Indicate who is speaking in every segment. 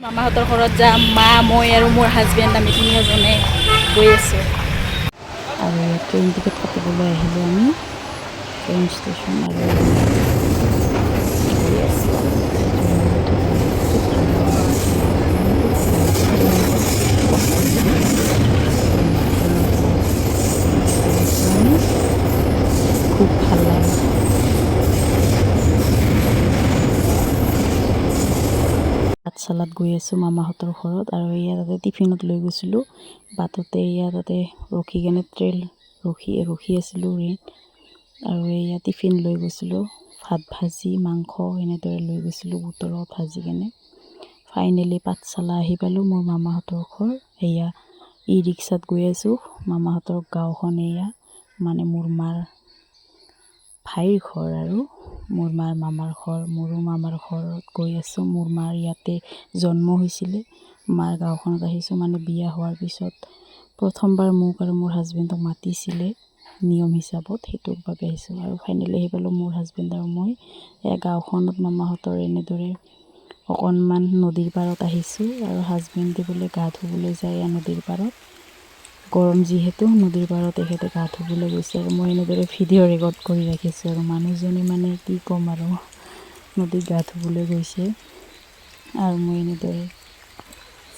Speaker 1: মামাহঁতৰ ঘৰত যাম, মা মই আৰু মোৰ হাজবেণ্ড আমি তিনিওজনে গৈ আছোঁ। আৰু ইয়াত ট্ৰেইন টিকেট কাটিবলৈ আহিলোঁ আমি ট্ৰেইন ষ্টেচন আৰু গৈ আছোঁ। খুব ভাল লাগে। পাঠশালাত গৈ আছোঁ মামাহঁতৰ ঘৰত আৰু ইয়াতে টিফিনত লৈ গৈছিলোঁ। বাটতে ইয়াতে ৰখি কেনে ৰখি আছিলোঁ আৰু এয়া টিফিন লৈ গৈছিলোঁ, ভাত ভাজি মাংস এনেদৰে লৈ গৈছিলোঁ বুটৰ লগত ভাজি কেনে। ফাইনেলি পাঠশালা আহি পালোঁ, মোৰ মামাহঁতৰ ঘৰ। এয়া ই ৰিক্সাত গৈ আছোঁ মামাহঁতৰ গাঁওখন। এয়া মানে মোৰ মাৰ ভাইৰ ঘৰ আৰু মোৰ মাৰ মামাৰ ঘৰ, মোৰো মামাৰ ঘৰত গৈ আছোঁ। মোৰ মাৰ ইয়াতে জন্ম হৈছিলে, মাৰ গাঁওখনত আহিছোঁ। মানে বিয়া হোৱাৰ পিছত প্ৰথমবাৰ মোক আৰু মোৰ হাজবেণ্ডক মাতিছিলে নিয়ম হিচাপত, সেইটোৰ বাবে আহিছোঁ। আৰু ফাইনেলি আহি পালোঁ মোৰ হাজবেণ্ড আৰু মই এয়া গাঁওখনত মামাহঁতৰ। এনেদৰে অকণমান নদীৰ পাৰত আহিছোঁ আৰু হাজবেণ্ডে বোলে গা ধুবলৈ যায় এয়া নদীৰ পাৰত। গৰম যিহেতু নদীৰ পাৰত তেখেতে গা ধুবলৈ গৈছে আৰু মই এনেদৰে ভিডিঅ' ৰেকৰ্ড কৰি ৰাখিছোঁ। আৰু মানুহজনী মানে কি ক'ম আৰু নদীত গা ধুবলৈ গৈছে আৰু মই এনেদৰে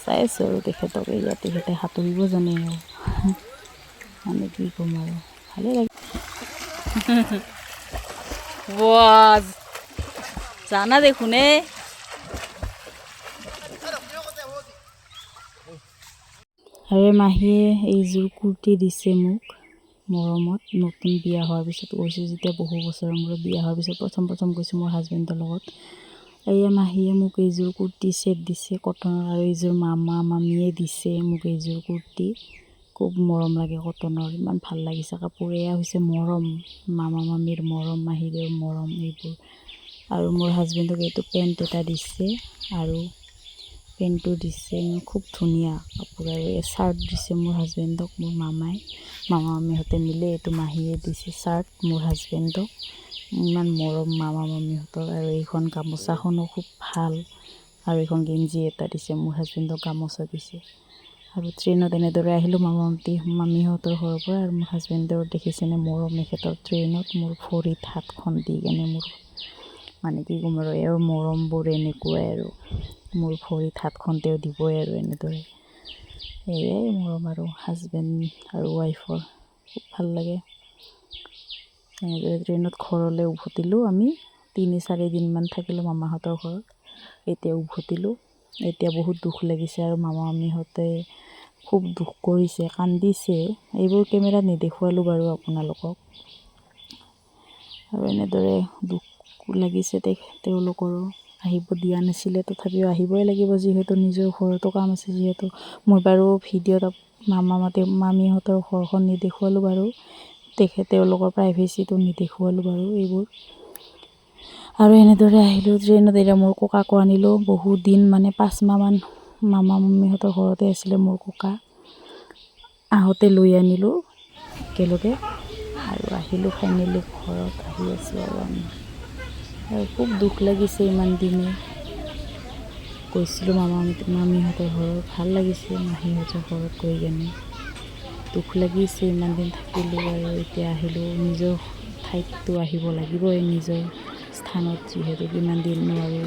Speaker 1: চাই আছোঁ আৰু তেখেতক। ইয়াত তেখেতে সাঁতুৰিব জানে আৰু মানে কি ক'ম আৰু ভালেই লাগে। জানা দেখোন আৰে মাহীয়ে এইযোৰ কুৰ্তি দিছে মোক মৰমত। নতুন বিয়া হোৱাৰ পিছত গৈছোঁ যেতিয়া, বহু বছৰৰ মূৰত বিয়া হোৱাৰ পিছত প্ৰথম গৈছোঁ মোৰ হাজবেণ্ডৰ লগত। এয়া মাহীয়ে মোক এইযোৰ কুৰ্তি ছেট দিছে কটনৰ, আৰু এইযোৰ মামীয়ে দিছে মোক এইযোৰ কুৰ্তি। খুব মৰম লাগে কটনৰ, ইমান ভাল লাগিছে কাপোৰ। এয়া হৈছে মৰম, মামীৰ মৰম, মাহীদেউৰ মৰম এইবোৰ। আৰু মোৰ হাজবেণ্ডক এইটো পেণ্ট এটা দিছে আৰু পেণ্টটো দিছে খুব ধুনীয়া কাপোৰ। আৰু এই চাৰ্ট দিছে মোৰ হাজবেণ্ডক মোৰ মামীহঁতে মিলে এইটো মাহীয়ে দিছে চাৰ্ট মোৰ হাজবেণ্ডক। ইমান মৰম মামীহঁতৰ। আৰু এইখন গামোচাখনো খুব ভাল, আৰু এইখন গেঞ্জি এটা দিছে মোৰ হাজবেণ্ডক, গামোচা দিছে। আৰু ট্ৰেইনত এনেদৰে আহিলোঁ মামীহঁতৰ ঘৰৰ পৰা। আৰু মোৰ হাজবেণ্ডৰ দেখিছেনে মৰম এখেতৰ ট্ৰেইনত মোৰ ভৰিত হাতখন দি কেনে, মোৰ মানে কি ক'ম আৰু এওঁৰ মৰমবোৰ এনেকুৱাই আৰু মোৰ ভৰিত হাতখন তেওঁ দিবই আৰু এনেদৰে। এয়াই মৰম আৰু হাজবেণ্ড আৰু ৱাইফৰ, খুব ভাল লাগে। এনেদৰে ট্ৰেইনত ঘৰলৈ উভতিলোঁ আমি 3-4 দিনমান থাকিলোঁ মামাহঁতৰ ঘৰত। এতিয়া উভতিলোঁ। এতিয়া বহুত দুখ লাগিছে আৰু মামীহঁতে খুব দুখ কৰিছে, কান্দিছে। এইবোৰ কেমেৰাত নেদেখুৱালোঁ বাৰু আপোনালোকক। আৰু এনেদৰে দুখ লাগিছে তেওঁলোকৰো। আহিব দিয়া নাছিলে, তথাপিও আহিবই লাগিব যিহেতু নিজৰ ঘৰতো কাম আছে যিহেতু। মই বাৰু ভিডিঅ'ত মামীহঁতৰ ঘৰখন নেদেখুৱালোঁ বাৰু, তেওঁলোকৰ প্ৰাইভেচিটো নেদেখুৱালোঁ বাৰু এইবোৰ। আৰু এনেদৰে আহিলোঁ ট্ৰেইনত। এতিয়া মোৰ ককাকো আনিলোঁ, বহুত দিন মানে 5 মাহমান মামীহঁতৰ ঘৰতে আছিলে মোৰ ককা। আহোঁতে লৈ আনিলোঁ একেলগে আৰু আহিলোঁ ফাইনেলি ঘৰত আহি আছোঁ আৰু আমি। আৰু খুব দুখ লাগিছে, ইমান দিনে গৈছিলোঁ মামীহঁতৰ ঘৰত, ভাল লাগিছে মাহীহঁতৰ ঘৰত গৈ কেনে। দুখ লাগিছে ইমান দিন থাকিলোঁ আৰু এতিয়া আহিলোঁ। নিজৰ ঠাইততো আহিব লাগিবই, নিজৰ স্থানত যিহেতু কিমান দিননো আৰু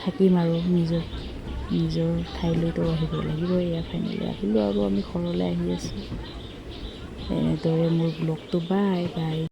Speaker 1: থাকিম আৰু নিজৰ ঠাইলৈতো আহিব লাগিবই। এয়া ফাইনেলি আহিলোঁ আৰু আমি ঘৰলৈ আহি আছোঁ। এনেদৰে মোৰ ব্লগটো বাই বাই।